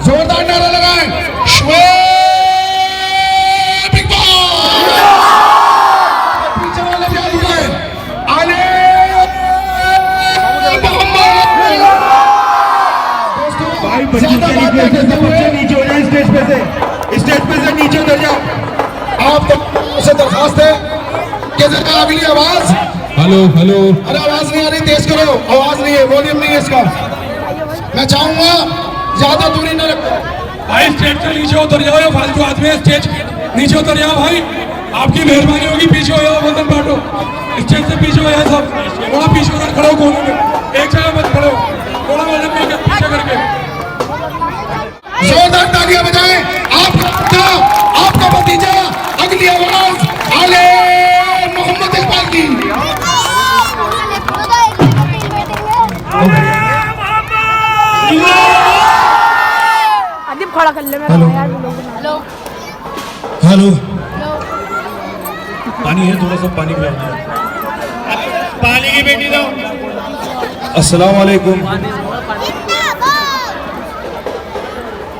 जोरदार नारा लगाएं, पीछे वाले भी लगाएं, आले भाई नीचे हो जाए, स्टेज पे से नीचे उतर जाओ। आप तो से दरखास्त है कि जरा अगली आवाज, हेलो हेलो, अरे आवाज नहीं आ रही, तेज करो, आवाज नहीं है, वॉल्यूम नहीं है इसका। मैं चाहूंगा ज्यादा दूरी न रखो भाई स्टेज से नीचे उतर जाओ, फालतू आदमी है, स्टेज नीचे उतर जाओ भाई, आपकी मेहरबानी होगी, पीछे हो जाओ, वंदन बांटो, स्टेज से पीछे हो जाए सब, थोड़ा पीछे होकर खड़े हो कोने में, एक जगह मत खड़े हो, थोड़ा वजन लेकर पीछे करके। जोरदार तालियां बजाएं, आपका भतीजा अगली आवाज आले मोहम्मद इकबाल की। अदीब खड़ा कर ले मेरा यार। हेलो हेलो, पानी है, थोड़ा सा पानी पिलाओ, पानी की बेटी दो। अस्सलाम वालेकुम।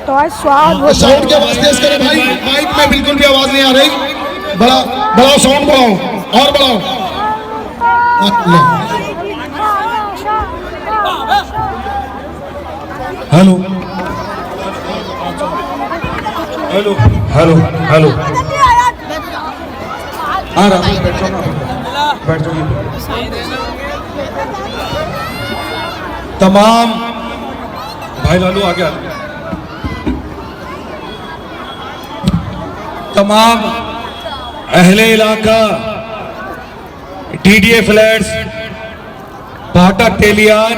तो आज स्वाद साउंड की आवाज तेज करें भाई, माइक में बिल्कुल भी आवाज नहीं आ रही, बढ़ाओ साउंड, बढ़ाओ और बढ़ाओ। हेलो हेलो हेलो हेलो, आ रहा हूँ, बैठ जाओ, बैठ जाओ। तमाम भाई लालू आ गया, तमाम अहले इलाका, डीडीए फ्लैट्स, फाटक तेलियान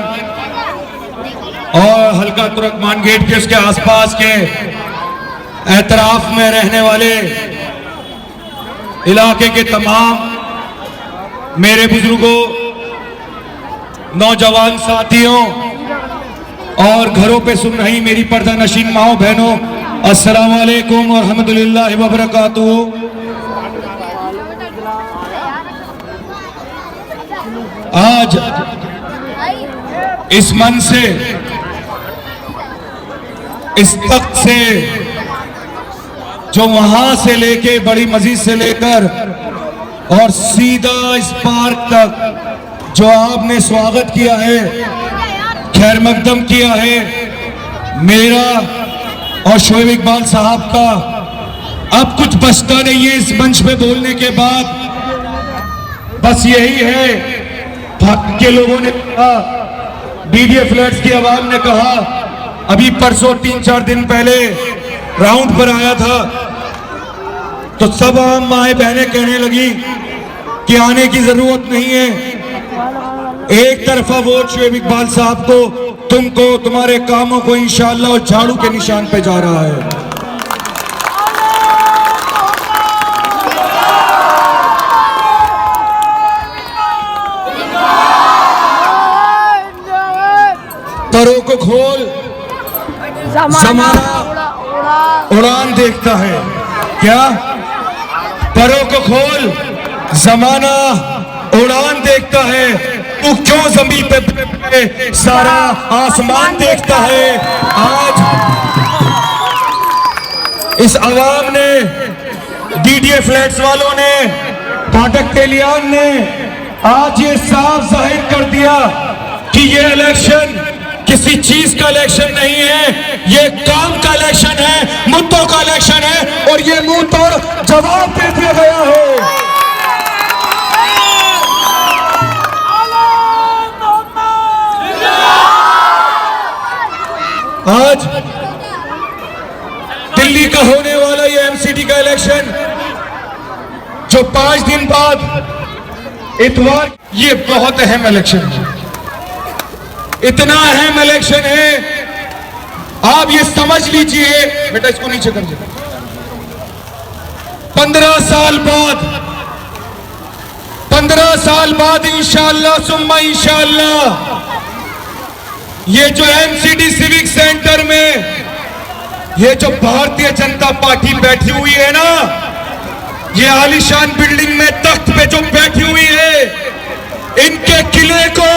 और हल्का तुर्कमान गेट के उसके आसपास के एतराफ में रहने वाले इलाके के तमाम मेरे बुजुर्गों, नौजवान साथियों और घरों पे सुन रही मेरी पर्दा नशीन माओ बहनों, अस्सलाम वालेकुम व रहमतुल्लाहि व बरकातुहू। आज इस मन से, इस तख्त से, जो वहां से लेके बड़ी मस्जिद से लेकर और सीधा इस पार्क तक जो आपने स्वागत किया है, खैर मकदम किया है, मेरा और शोएब इकबाल साहब का अब कुछ बचता नहीं है इस मंच पे बोलने के बाद। बस यही है, के लोगों ने कहा, डीडीए फ्लैट्स की आवाम ने कहा, अभी परसों 3-4 दिन पहले राउंड पर आया था तो सब आम माए बहनें कहने लगी कि आने की जरूरत नहीं है, एक तरफा वोट शोएब इकबाल साहब को, तुमको, तुम्हारे कामों को इंशाअल्लाह और झाड़ू के निशान पे जा रहा है। परों को खोल, ज़माना उड़ान देखता है। क्या? परों को खोल, ज़माना उड़ान देखता है। तू क्यों ज़मीन पे सारा आसमान देखता है? आज इस आवाम ने, डीडीए फ्लैट्स वालों ने, फाटक तेलियान ने आज ये साफ जाहिर कर दिया कि ये इलेक्शन किसी चीज का इलेक्शन नहीं है, ये काम का इलेक्शन है, मुद्दों का इलेक्शन है और ये मुंह तोड़ जवाब दे दिया गया है। आज दिल्ली का होने वाला ये एमसीडी का इलेक्शन जो 5 दिन बाद इतवार, ये बहुत अहम इलेक्शन है, इतना अहम इलेक्शन है, आप ये समझ लीजिए। बेटा इसको नीचे कर दे। 15 साल बाद इंशाअल्लाह सुम्मा इंशाअल्लाह ये जो एमसीडी सिविक सेंटर में ये जो भारतीय जनता पार्टी बैठी हुई है ना, ये आलीशान बिल्डिंग में तख्त पे जो बैठी हुई है, इनके किले को,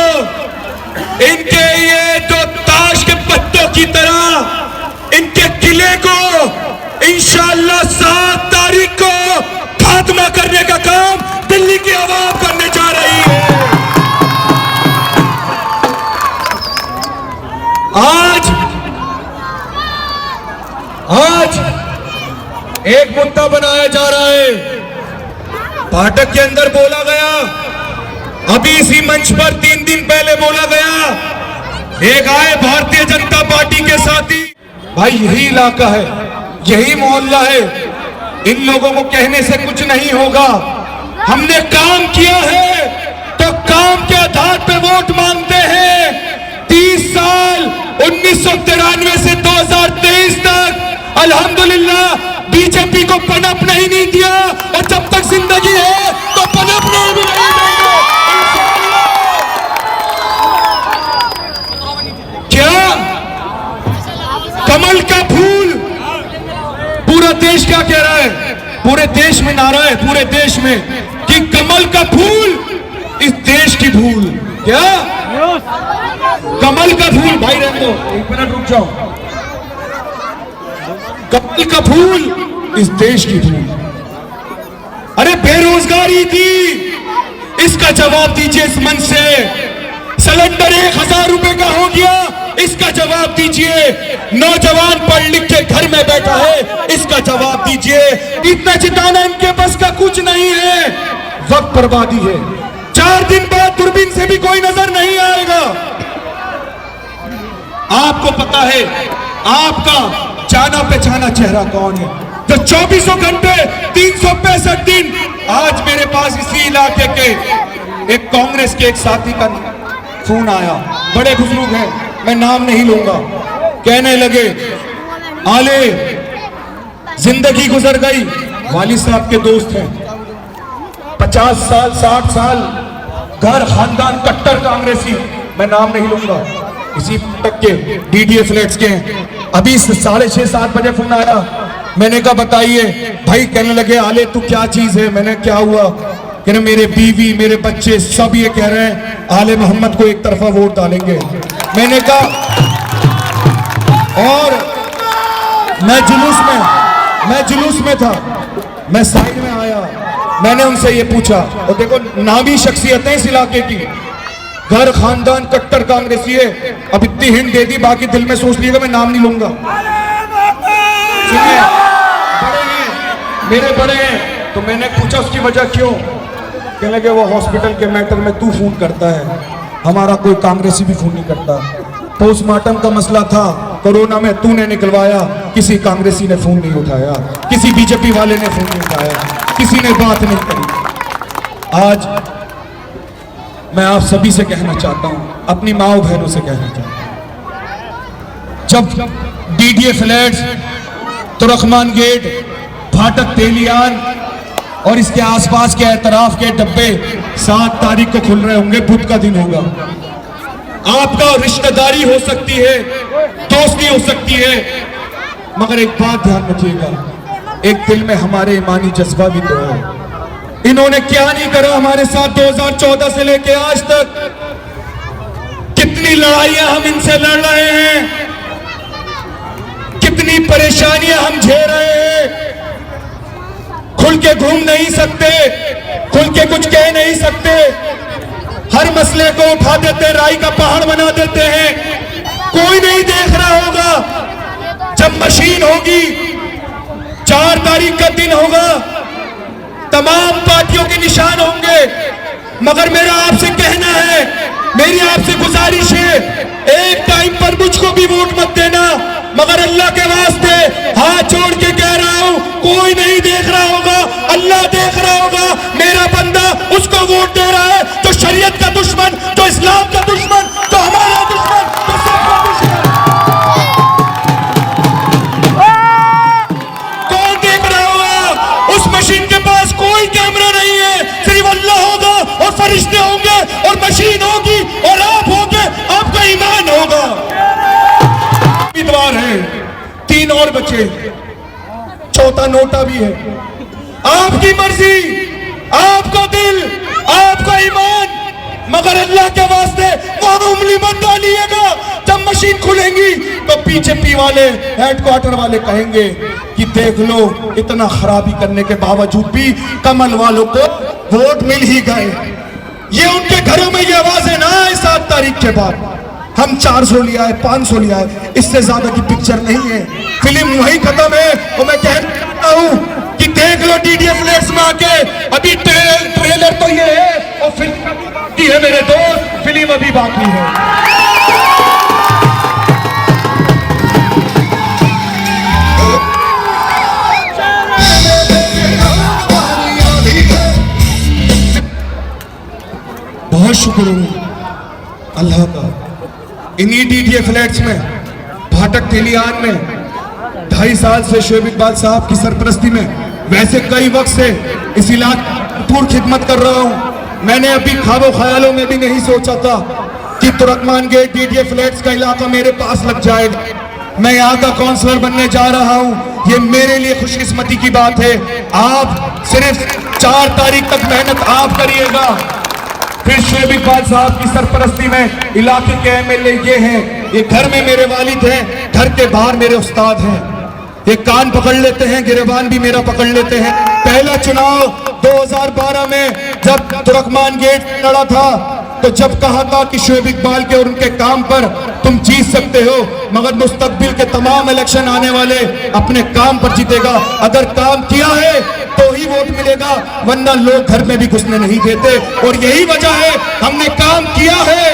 इनके ये जो ताश के पत्तों की तरह इनके किले को इंशाअल्लाह 7 तारीख को खात्मा करने का काम दिल्ली की आवाम करने जा रही है। आज एक मुद्दा बनाया जा रहा है, फाटक के अंदर बोला गया, अभी इसी मंच पर 3 दिन पहले बोला गया, एक आए भारतीय जनता पार्टी के साथी। भाई यही इलाका है, यही मोहल्ला है, इन लोगों को कहने से कुछ नहीं होगा। हमने काम किया है तो काम के आधार पे वोट मांगते हैं। 30 साल 1993 से 2023 तक अल्हम्दुलिल्लाह बीजेपी को पनप नहीं दिया और जब तक जिंदगी है तो पनपने भी नहीं देंगे। क्या कमल का फूल, पूरा देश क्या कह रहा है, पूरे देश में नारा है, पूरे देश में कि कमल का फूल इस देश की भूल। क्या कमल का फूल, भाई रहने दो, 1 मिनट रुक जाओ। कमल का फूल इस देश की भूल। अरे बेरोजगारी थी, इसका जवाब दीजिए इस मंच से। सिलेंडर 1000 रुपए का हो गया, इसका जवाब दीजिए। नौजवान पढ़ लिख के घर में बैठा है, इसका जवाब दीजिए। इतना जिताना इनके बस का कुछ नहीं है, वक्त बर्बादी है। 4 दिन बाद दूरबीन से भी कोई नजर नहीं आएगा। आपको पता है आपका जाना पहचाना चेहरा कौन है, जो 24 घंटे 365 दिन। आज मेरे पास इसी इलाके के एक कांग्रेस के एक साथी का फोन आया, बड़े बुजुर्ग हैं, मैं नाम नहीं लूंगा, कहने लगे आले जिंदगी गुजर गई, वाली साहब के दोस्त हैं, 50 साल 60 साल घर खानदान कट्टर कांग्रेसी, मैं नाम नहीं लूंगा, इसी तक के डीडीए फ्लैट्स के हैं। अभी 6:30-7 बजे फोन आया, मैंने कहा बताइए भाई। कहने लगे आले तू क्या चीज है, मैंने क्या हुआ, कहने मेरे बीवी मेरे बच्चे सब ये कह रहे हैं आले मोहम्मद को एक तरफा वोट डालेंगे। मैंने कहा, और मैं जुलूस में था, मैं साइड में आया, मैंने उनसे ये पूछा, और देखो नामी शख्सियतें इस इलाके की, घर खानदान कट्टर कांग्रेसी है। अब इतनी हिंट दे दी, बाकी दिल में सोच लिएगा मैं नाम नहीं लूंगा। सुनिए, बड़े हैं, मेरे बड़े हैं, तो मैंने पूछा उसकी वजह क्यों, कहने लगे वो हॉस्पिटल के मैटर में तू फोन करता है, हमारा कोई कांग्रेसी भी फोन नहीं करता। पोस्टमार्टम का मसला था, कोरोना में तूने निकलवाया, किसी कांग्रेसी ने फोन नहीं उठाया, किसी बीजेपी वाले ने फोन नहीं उठाया, किसी ने बात नहीं करी। आज मैं आप सभी से कहना चाहता हूं, अपनी माओ बहनों से कहना चाहता हूं, जब डीडीए फ्लैट्स, तुरकमान गेट, फाटक तेलियान और इसके आसपास के एतराफ के डब्बे 7 तारीख को खुल रहे होंगे, बुध का दिन होगा। आपका रिश्तेदारी हो सकती है, दोस्ती हो सकती है, मगर एक बात ध्यान रखिएगा, एक दिल में हमारे ईमानी जज्बा भी तो है। इन्होंने क्या नहीं करा हमारे साथ 2014 से लेके आज तक, कितनी लड़ाइयां हम इनसे लड़ रहे हैं, कितनी परेशानियां हम झेल रहे हैं। खुल के घूम नहीं सकते, खुल के कुछ कह नहीं सकते, हर मसले को उठा देते, राई का पहाड़ बना देते हैं। कोई नहीं देख रहा होगा। जब मशीन होगी, 4 तारीख का दिन होगा, तमाम पार्टियों के निशान होंगे, मगर मेरा आपसे कहना है, मेरी आपसे गुजारिश है, एक टाइम पर मुझको भी वोट मत देना, मगर अल्लाह के वास्ते हाथ जोड़ के कह रहा हूं, कोई नहीं देख रहा होगा, अल्लाह देख रहा होगा। मेरा बंदा उसको वोट दे रहा है जो शरीयत का दुश्मन, जो इस्लाम का दुश्मन, जो हमारा दुश्मन, जो सबका दुश्मन। कौन देख रहा होगा? उस मशीन के पास कोई कैमरा नहीं है, सिर्फ अल्लाह होगा और फरिश्ते होंगे और मशीन होगी और आप होंगे, आपका ईमान होगा। उम्मीदवार है, 3 और बचे, 4था नोटा भी है। आपकी मर्जी, आपका दिल, आपका ईमान, मगर अल्लाह के वास्ते वहां उंगली मत डालिएगा। जब मशीन खुलेंगी तो बीजेपी वाले, हेडक्वार्टर वाले कहेंगे कि देख लो, इतना खराबी करने के बावजूद भी कमल वालों को वोट मिल ही गए। ये उनके घरों में ये आवाजें ना आए 7 तारीख के बाद, हम 400 लिया है, 500 लिया है, इससे ज्यादा की पिक्चर नहीं है, फिल्म वही खत्म है। और मैं कहता हूं कि देख लो DDF फ्लैट्स में आके, अभी ट्रेलर तो ये है और फिल्म बाकी है मेरे दोस्त, फिल्म अभी बाकी है। बहुत शुक्र हूं अल्लाह का, इन्हीं DDF फ्लैट्स में, भाटक तेलियान में 2.5 साल से शोएब इकबाल साहब की सरपरस्ती में, वैसे कई वक्त से इस इलाके पूरी खिदमत कर रहा हूं। मैंने अभी ख्वाबों ख्यालों में भी नहीं सोचा था कि तुर्कमान गेट DDF फ्लैट्स का इलाका मेरे पास लग जाएगा। मैं यहाँ का काउंसलर बनने जा रहा हूँ, ये मेरे लिए खुशकिस्मती की बात है। आप सिर्फ 4 तारीख तक मेहनत आप करिएगा, फिर शोएब इकबाल साहब की सरपरस्ती में इलाके के MLA ये हैं, ये घर में मेरे वालिद हैं, घर के बाहर मेरे उस्ताद हैं, ये कान पकड़ लेते हैं, गिरेबान भी मेरा पकड़ लेते हैं। पहला चुनाव 2012 में जब तुर्कमान गेट लड़ा था, तो जब कहा था कि शोएब इकबाल के और उनके काम पर तुम जीत सकते हो, मगर मुस्तकबिल के तमाम इलेक्शन आने वाले अपने काम पर जीतेगा। अगर काम किया है तो ही वोट मिलेगा, वरना लोग घर में भी घुसने नहीं देते। और यही वजह है, हमने काम किया है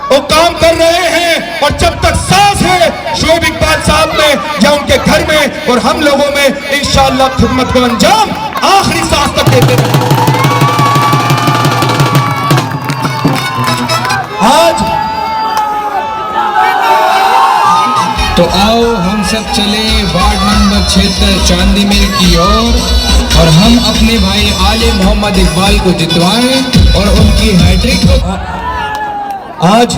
और काम कर रहे हैं, और जब तक सांस है शोएब इकबाल साहब में या उनके घर में और हम लोगों में, इंशाअल्लाह खिदमत को अंजाम आखिरी सांस तक देते रहेंगे। आज तो आओ हम सब चले वार्ड नंबर 76 चांदी मिल की ओर और हम अपने भाई आले मोहम्मद इकबाल को जितवाएं और उनकी हैट्रिक को। आज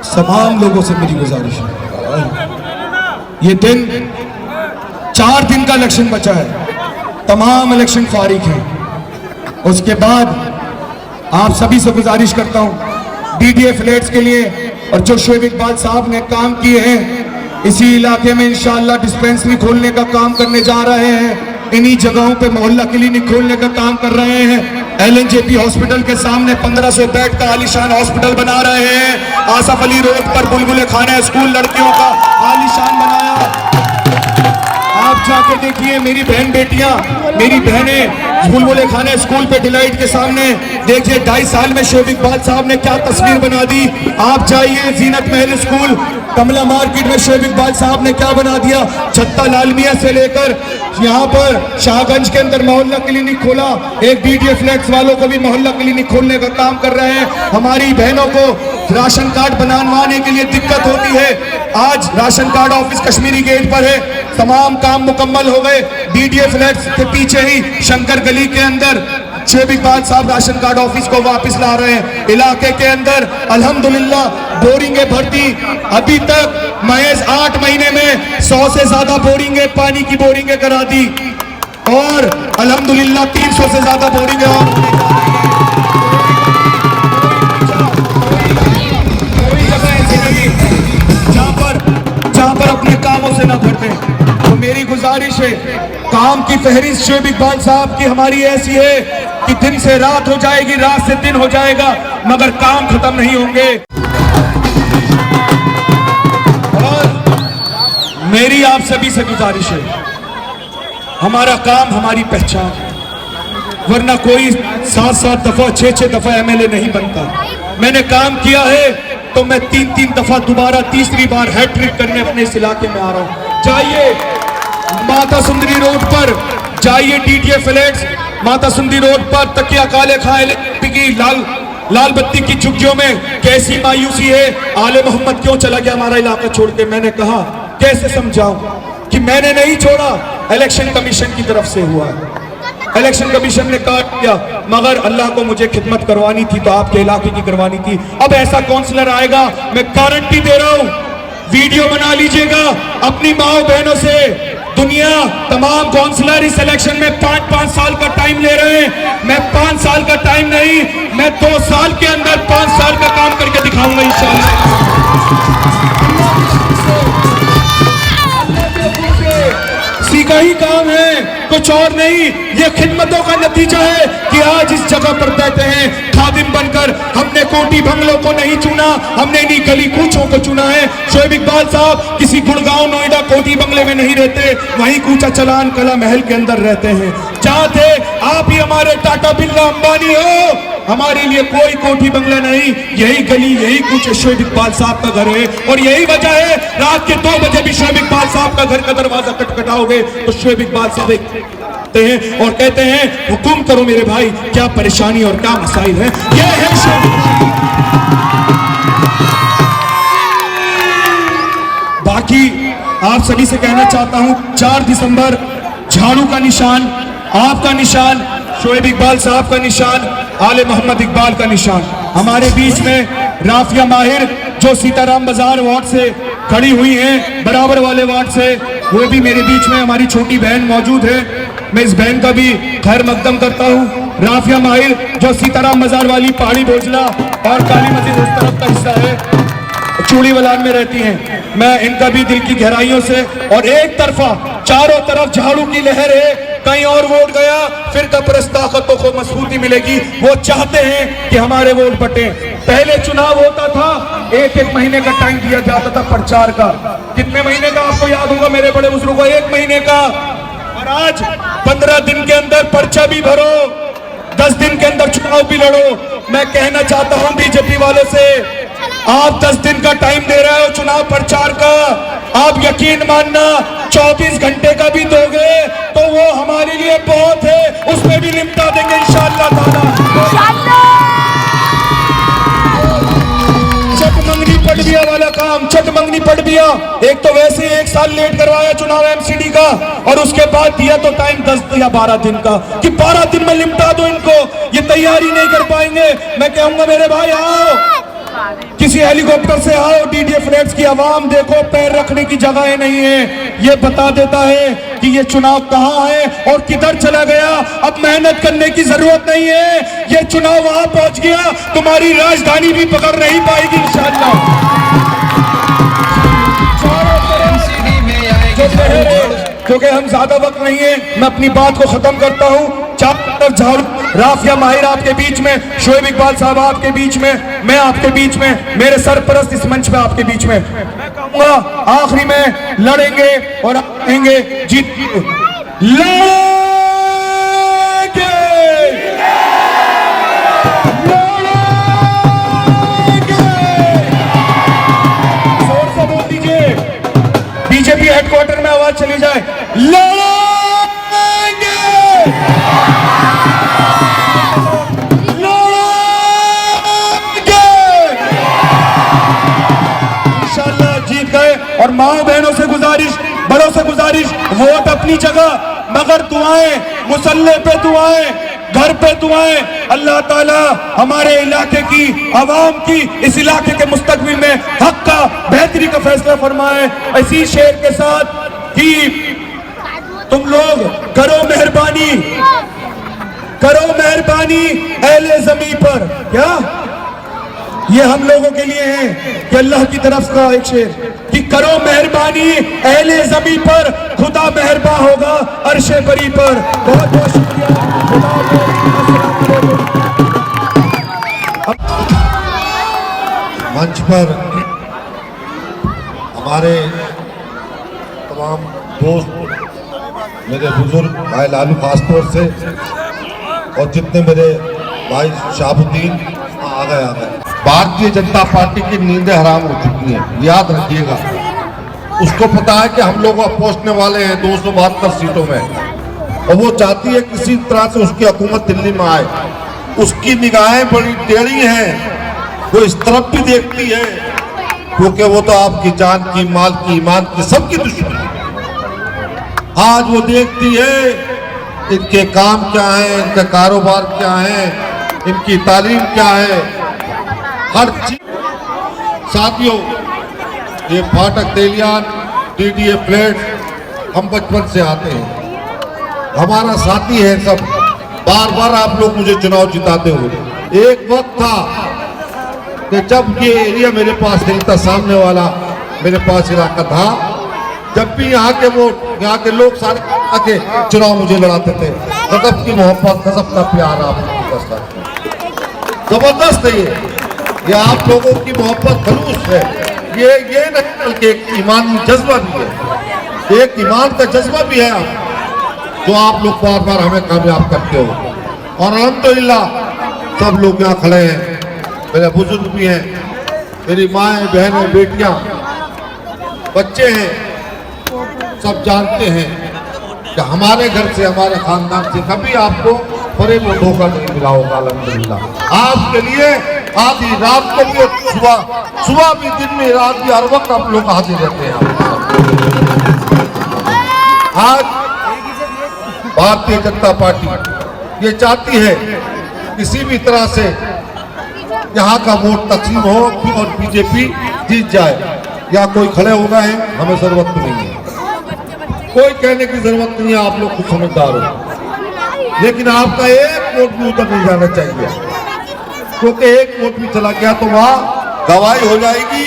तमाम लोगों से मेरी गुजारिश है, ये दिन 4 दिन का इलेक्शन बचा है, तमाम इलेक्शन फारिग हैं। उसके बाद आप सभी से गुजारिश करता हूं, DDF फ्लैट्स के लिए और जो शोएब इकबाल साहब ने काम किए हैं, इसी इलाके में इंशाअल्लाह डिस्पेंसरी खोलने का काम करने जा रहे हैं, इन्हीं जगहों पे मोहल्ला क्लिनिक खोलने का काम कर रहे हैं। LNJP हॉस्पिटल के सामने 1500 बेड का आलीशान हॉस्पिटल बना रहे हैं। आसफ अली रोड पर बुलबुल खाना स्कूल लड़कियों का आलीशान बनाया। आप जाके देखिए, मेरी बहन बेटियां, मेरी बहनें बुलबुल खाना स्कूल पे डिलाइट के सामने देखिए, 2.5 साल में शोएब इकबाल साहब ने क्या तस्वीर बना दी। आप जाइए जीनत महल स्कूल कमला मार्केट में शोएब इकबाल साहब ने क्या बना दिया। छत्ता लालमिया से लेकर यहाँ पर शाहगंज के अंदर मोहल्ला क्लिनिक खोला। एक DDF फ्लैट्स वालों को भी मोहल्ला क्लिनिक खोलने का काम कर रहे हैं। हमारी बहनों को राशन कार्ड बनवाने के लिए दिक्कत होती है, आज ration card office Kashmiri Gate पर है, तमाम काम मुकम्मल हो गए। DDF फ्लैट्स के पीछे ही शंकर गली के अंदर शोएब इकबाल साहब राशन कार्ड ऑफिस को वापस ला रहे हैं। इलाके के अंदर अल्हम्दुलिल्लाह बोरिंगें भरती, अभी तक महज 8 महीने में 100 से ज्यादा बोरिंगें, पानी की बोरिंगें करा दी, और अल्हम्दुलिल्लाह 300 से ज्यादा बोरिंगें और जहां पर अपने कामों से ना भरते। तो मेरी गुजारिश है, काम की फहरिस्त शोएब इकबाल साहब की हमारी ऐसी है कि दिन से रात हो जाएगी, रात से दिन हो जाएगा, मगर काम खत्म नहीं होंगे। मेरी आप सभी से गुजारिश है, हमारा काम हमारी पहचान है, वरना कोई 7-7 दफा 6-6 दफा एमएलए नहीं बनता। मैंने काम किया है तो मैं 3-3 दफा दोबारा तीसरी बार हैट्रिक करने अपने इस इलाके में आ रहा हूं। जाइए माता सुंदरी रोड पर, जाइए DTA flats, Mata Sundari road पर तकिया काले खाए की लाल बत्ती की झुग्गियों में कैसी मायूसी है। आले मोहम्मद क्यों चला गया हमारा इलाका छोड़ के? मैंने कहा कैसे समझाऊं कि मैंने नहीं छोड़ा, इलेक्शन कमीशन की तरफ से हुआ है। इलेक्शन कमीशन ने काट दिया, मगर अल्लाह को मुझे खिदमत करवानी थी तो आपके इलाके की करवानी थी। अब ऐसा काउंसलर आएगा, मैं गारंटी दे रहा हूं, वीडियो बना लीजिएगा अपनी माओ बहनों से। दुनिया तमाम काउंसलर इस इलेक्शन में 5-5 साल का टाइम ले रहे हैं। मैं 5 साल का टाइम नहीं, मैं 2 साल के अंदर 5 साल का काम करके दिखाऊंगा इंशाअल्लाह। सीखा ही काम है, कुछ और नहीं। ये खिदमतों का नतीजा है कि आज इस जगह पर बैठे हैं खादिम बनकर। हमने कोठी बंगलों को नहीं चुना, हमने इन्हीं गली कूचों को चुना है। शोएब इकबाल साहब किसी गुड़गांव नोएडा कोठी बंगले में नहीं रहते, वहीं कूचा चलान कला महल के अंदर रहते हैं। जहां थे आप ही हमारे टाटा बिरला अंबानी हो, हमारे लिए कोई कोठी बंगला नहीं, यही गली यही कुछ शोएब इकबाल साहब का घर है। और यही वजह है रात के 2 बजे भी शोएब इकबाल साहब का घर का दरवाजा खटखटाओगे तो शोएब इकबाल साहब हैं और कहते हैं हुकुम करो मेरे भाई, क्या परेशानी और क्या मसाइल है। ये है शोएब। बाकी आप सभी से कहना चाहता हूं, 4 दिसंबर झाड़ू का निशान, आपका निशान, शोएब इकबाल साहब का निशान, आले मोहम्मद इकबाल का निशान। हमारे बीच में राफिया माहिर जो सीताराम बाजार वार्ड से खड़ी हुई हैं, बराबर वाले वार्ड से, वो भी मेरे बीच में हमारी छोटी बहन मौजूद है। मैं इस बहन का भी खैर मकदम करता हूँ। राफिया माहिर जो सीताराम बाजार वाली पहाड़ी भोजला और काली मस्जिद उस तरफ का हिस्सा है, चूड़ी वलान में रहती हैं। मैं इनका भी दिल की गहराइयों से, और एक तरफा चारों तरफ झाड़ू की लहर है, कहीं और वोट गया फिर कब्रस्त ताकतों को मजबूती मिलेगी। वो चाहते हैं कि हमारे वोट बटे। पहले चुनाव होता था, 1-1 महीने का टाइम दिया जाता था प्रचार का। कितने महीने का आपको याद होगा मेरे बड़े बुजुर्गों को? 1 महीने का। और आज 15 दिन के अंदर पर्चा भी भरो, 10 दिन के अंदर चुनाव भी लड़ो। मैं कहना चाहता हूं बीजेपी वालों से, आप 10 दिन का टाइम दे रहे हो चुनाव प्रचार का, आप यकीन मानना 24 घंटे का भी दोगे तो वो हमारे लिए बहुत है, उसमें भी निपटा देंगे इंशाअल्लाह ताला। चटमंगनी पटबिया वाला काम, चटमंगनी पटबिया, एक तो वैसे 1 साल लेट करवाया चुनाव एमसीडी का, और उसके बाद दिया तो टाइम 10 या 12 दिन का कि 12 दिन में निपटा दो इनको। ये तैयारी नहीं कर पाएंगे। मैं कहूंगा मेरे भाई आओ, किसी हेलीकॉप्टर से आओ, डीटीए फ्लैट्स की आवाम देखो, पैर रखने की जगह नहीं है। ये बता देता है कि ये चुनाव कहां है और किधर चला गया। अब मेहनत करने की जरूरत नहीं है, ये चुनाव वहां पहुंच गया, तुम्हारी राजधानी भी पकड़ नहीं पाएगी इंशाअल्लाह। क्योंकि हम ज्यादा वक्त नहीं है, मैं अपनी बात को खत्म करता हूं। चारों तरफ झाड़ू, राफिया माहिर आपके बीच में, शोएब इकबाल साहब आपके बीच में, मैं आपके बीच में, मेरे सरपरस्त इस मंच पे आपके बीच में। मैं कहूंगा आखिरी में लड़ेंगे और कहेंगे जीत लड़ेंगे, जोर से बोल दीजिए, बीजेपी हेडक्वार्टर में आवाज चली जाए, लड़ेंगे, इंशाअल्लाह जीत गए। और माओ बहनों से गुजारिश, बड़ों से गुजारिश, वोट अपनी जगह मगर दुआएं, मुसल्ले पे दुआएं, घर पे दुआएं। अल्लाह ताला हमारे इलाके की आवाम की, इस इलाके के मुस्तकबिल में हक का बेहतरी का फैसला फरमाए। इसी शेर के साथ कि तुम लोग करो मेहरबानी, करो मेहरबानी अहले ज़मीं पर। क्या ये हम लोगों के लिए है कि अल्लाह की तरफ का एक शेर कि करो मेहरबानी अहले ज़मीं पर, खुदा मेहरबान होगा अर्शे बरी पर। बहुत बहुत शुक्रिया। मंच पर हमारे दोस्त, मेरे बुजुर्ग भाई लालू खासतौर से, और जितने मेरे भाई शहाबुद्दीन आ गए। भारतीय जनता पार्टी की नींदें हराम हो चुकी हैं, याद रखिएगा। उसको पता है कि हम लोग पहुंचने वाले हैं 272 सीटों में, और वो चाहती है किसी तरह से उसकी हुकूमत दिल्ली में आए। उसकी निगाहें बड़ी टेढ़ी हैं, वो इस तरफ भी देखती है, क्योंकि वो तो आपकी जान की, माल की, ईमान की, सबकी दुश्मन है। आज वो देखती है इनके काम क्या है, इनका कारोबार क्या है, इनकी तालीम क्या है, हर चीज। साथियों, ये फाटक तेलियान, DDA फ्लैट, हम बचपन से आते हैं, हमारा साथी है सब। बार बार आप लोग मुझे चुनाव जिताते हो। एक वक्त था कि जब ये एरिया मेरे पास नहीं था, सामने वाला मेरे पास इलाका था, जब भी यहाँ के लोग सारे आके चुनाव मुझे लड़ाते थे। गजब की मोहब्बत, गजब का प्यार आप लोगों के साथ, जबरदस्त है ये आप लोगों की मोहब्बत खलूस है। ये नहीं बल्कि एक ईमानी जज्बा भी है, एक ईमान का जज्बा भी है आप, जो आप लोग बार बार हमें कामयाब करते हो। और अल्हम्दुलिल्लाह सब लोग यहाँ खड़े हैं, मेरे बुजुर्ग भी हैं, मेरी माएँ, बहनें, बेटियाँ, बच्चे हैं, सब जानते हैं कि हमारे घर से, हमारे खानदान से कभी आपको फरेब और धोखा नहीं मिला होगा। अल्हम्दुलिल्लाह आपके लिए आधी रात को भी, सुबह भी, दिन में, रात भी, हर वक्त आप लोग हाजिर रहते हैं। आज भारतीय जनता पार्टी ये चाहती है किसी भी तरह से यहाँ का वोट तकसीम हो और बीजेपी जीत जाए। या कोई खड़े हो गए हैं, हमें जरूरत नहीं है, कोई कहने की जरूरत नहीं है, आप लोग खुद समझदार हो। लेकिन आपका एक वोट भी उधर नहीं जाना चाहिए, क्योंकि एक वोट भी चला गया तो वहाँ गवाही हो जाएगी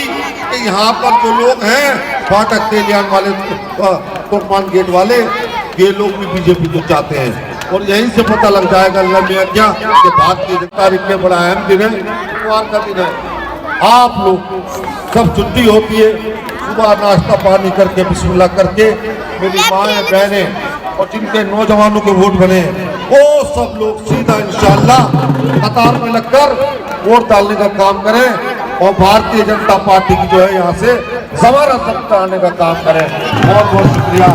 कि यहाँ पर जो लोग हैं, फाटक तेलियान वाले, तुर्कमान गेट वाले, ये लोग भी बीजेपी को चाहते हैं। और यहीं से पता लग जाएगा कि भारतीय जनता पार्टी के बड़ा अहम दिन है, इतवार का दिन है। आप लोग सब छुट्टी होती है, सुबह नाश्ता पानी करके, बिस्मिल्लाह करके, मेरी माएँ, बहनें और जिनके नौजवानों के वोट बने, वो सब लोग सीधा इंशाअल्लाह कतार में लगकर वोट डालने का काम करें, और भारतीय जनता पार्टी की जो है यहाँ से जबरदस्त सत्ता आने का काम करें। बहुत बहुत शुक्रिया।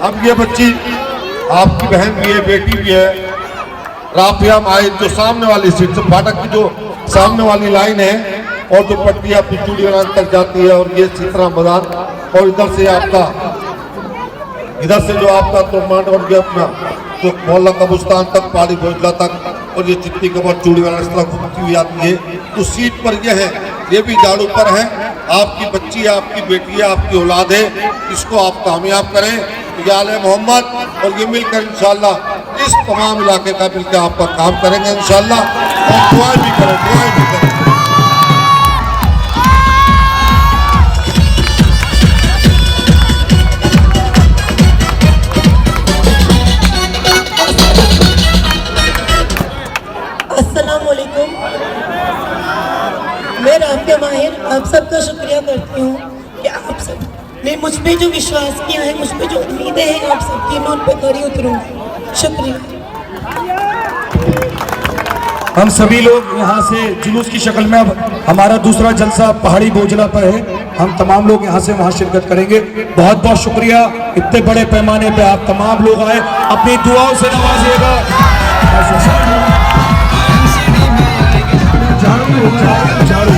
अब ये बच्ची आपकी बहन भी है, बेटी भी है, राफिया माहिद, जो सामने वाली सीट से, फाटक की जो सामने वाली लाइन है, और जो पट्टी आपकी चूड़ीवाला तक जाती है, और ये चित्रा मैदान, और इधर से जो आपका तुर्कमान और ये अपना तो मोहल्ला कब्रिस्तान तक, पहाड़ी भोजला तक, और ये चित्ती कबर चूड़ीवाला इस तरह घूमती हुई आती है। तो सीट पर ये है, ये भी झाड़ू पर है, आपकी बच्ची है, आपकी बेटी है, आपकी औलाद है, इसको आप कामयाब करें। या आले मोहम्मद, और ये मिलकर इंशाअल्लाह इस तमाम इलाके का मिलकर आपका काम करेंगे इंशाअल्लाह, और दुआएं भी करें। अस्सलाम वालेकुम। मैं राफिया माहिर आप सबका शुक्रिया करती हूँ कि आप सब ने मुझ पे जो विश्वास किया है, मुझ पे जो उम्मीदें हैं आप सबकी, मैं उन पर खरी उतरूँगी। शुक्रिया। हम सभी लोग यहाँ से जुलूस की शक्ल में, अब हमारा दूसरा जलसा पहाड़ी बोझला पर है, हम तमाम लोग यहाँ से वहाँ शिरकत करेंगे। बहुत बहुत शुक्रिया, इतने बड़े पैमाने पे आप तमाम लोग आए, अपनी दुआओं से नवाजिएगा। झाड़ू